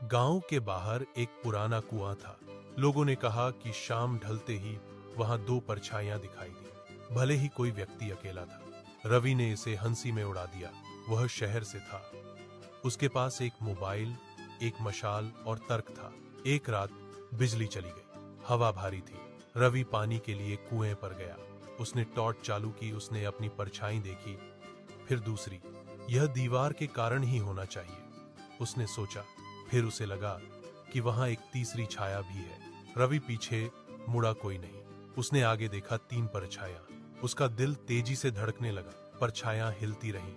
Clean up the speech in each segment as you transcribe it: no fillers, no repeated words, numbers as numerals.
गांव के बाहर एक पुराना कुआं था। लोगों ने कहा कि शाम ढलते ही वहां दो परछाइयां दिखाई दी, भले ही कोई व्यक्ति अकेला था। रवि ने इसे हंसी में उड़ा दिया। वह शहर से था। उसके पास एक मोबाइल, एक मशाल और तर्क था। एक रात बिजली चली गई। हवा भारी थी। रवि पानी के लिए कुएं पर गया। उसने टॉर्च चालू की। उसने अपनी परछाई देखी, फिर दूसरी। यह दीवार के कारण ही होना चाहिए, उसने सोचा। फिर उसे लगा कि वहां एक तीसरी छाया भी है। रवि पीछे मुड़ा, कोई नहीं। उसने आगे देखा, 3 परछायां। उसका दिल तेजी से धड़कने लगा। परछायां हिलती रहीं,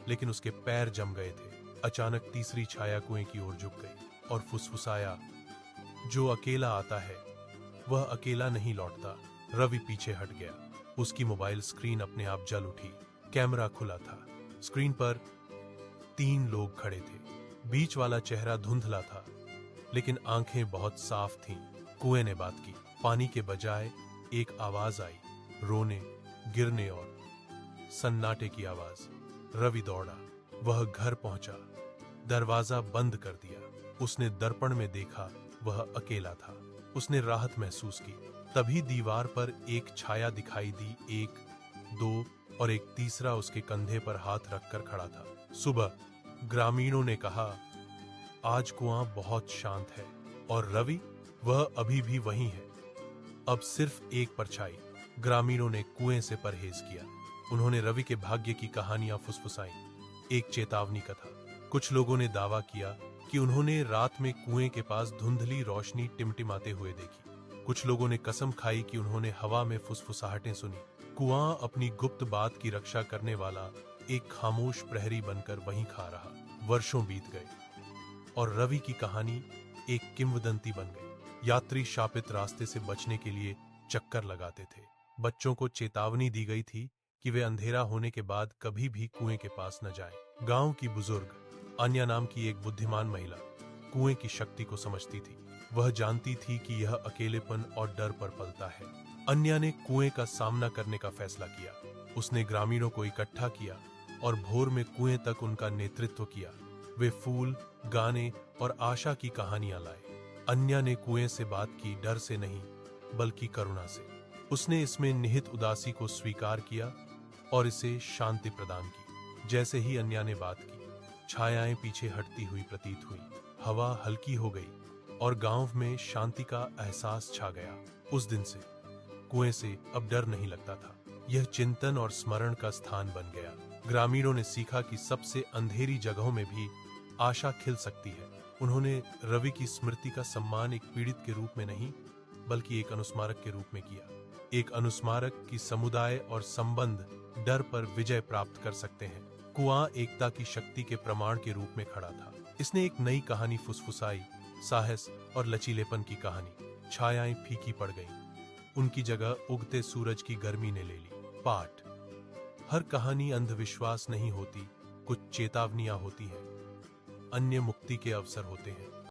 लेकिन उसके पैर जम गए थे। अचानक तीसरी छाया कुएं की ओर झुक गई और फुसफुसाया, जो अकेला आता है वह अकेला नहीं लौटता। रवि पीछे हट गया। उसकी मोबाइल स्क्रीन अपने आप जल उठी। कैमरा खुला था। स्क्रीन पर 3 लोग खड़े थे। बीच वाला चेहरा धुंधला था, लेकिन आंखें बहुत साफ थीं। कुएं ने बात की। पानी के बजाय एक आवाज आई, रोने, गिरने और सन्नाटे की आवाज। रवि दौड़ा। वह घर पहुंचा, दरवाजा बंद कर दिया। उसने दर्पण में देखा, वह अकेला था। उसने राहत महसूस की। तभी दीवार पर एक छाया दिखाई दी। 1, 2 और एक तीसरा उसके कंधे पर हाथ रखकर खड़ा था। सुबह ग्रामीणों ने कहा, आज कुआं बहुत शांत है। और रवि, वह अभी भी वहीं है, अब सिर्फ एक परछाई। ग्रामीणों ने कुएं से परहेज किया। उन्होंने रवि के भाग्य की कहानियां फुसफुसाईं। एक चेतावनी कथा। कुछ लोगों ने दावा किया कि उन्होंने रात में कुएं के पास धुंधली रोशनी टिमटिमाते हुए देखी। कुछ लोगों ने कसम खाई कि उन्होंने हवा में फुसफुसाहटें सुनी। कुआं अपनी गुप्त बात की रक्षा करने वाला एक खामोश प्रहरी बनकर वहीं खा रहा। वर्षों बीत गए और रवि की कहानी एक किंवदंती बन गई। यात्री शापित रास्ते से बचने के लिए चक्कर लगाते थे। बच्चों को चेतावनी दी गई थी कि वे अंधेरा होने के बाद कभी भी कुएं के पास न जाएं। गांव की बुजुर्ग अन्या नाम की एक बुद्धिमान महिला कुएं की शक्ति को समझती थी। वह जानती थी कि यह अकेलेपन और डर पर पलता है। अन्या ने कुएं का सामना करने का फैसला किया। उसने ग्रामीणों को इकट्ठा किया और भोर में कुएं तक उनका नेतृत्व किया। वे फूल, गाने और आशा की कहानियां लाए। अन्या ने कुएं से बात की, डर से नहीं बल्कि करुणा से। उसने इसमें निहित उदासी को स्वीकार किया और इसे शांति प्रदान की। जैसे ही अन्या ने बात की, छायाएं पीछे हटती हुई प्रतीत हुई। हवा हल्की हो गई और गांव में शांति का एहसास छा गया। उस दिन से कुएं से अब डर नहीं लगता था। यह चिंतन और स्मरण का स्थान बन गया। ग्रामीणों ने सीखा कि सबसे अंधेरी जगहों में भी आशा खिल सकती है। उन्होंने रवि की स्मृति का सम्मान एक पीड़ित के रूप में नहीं, बल्कि एक अनुस्मारक के रूप में किया। एक अनुस्मारक की समुदाय और संबंध डर पर विजय प्राप्त कर सकते हैं। कुआं एकता की शक्ति के प्रमाण के रूप में खड़ा था। इसने एक नई कहानी फुसफुसाई, साहस और लचीलेपन की कहानी। छायाएं फीकी पड़ गईं। उनकी जगह उगते सूरज की गर्मी ने ले ली। पाठ: हर कहानी अंधविश्वास नहीं होती, कुछ चेतावनियां होती हैं, अन्य मुक्ति के अवसर होते हैं।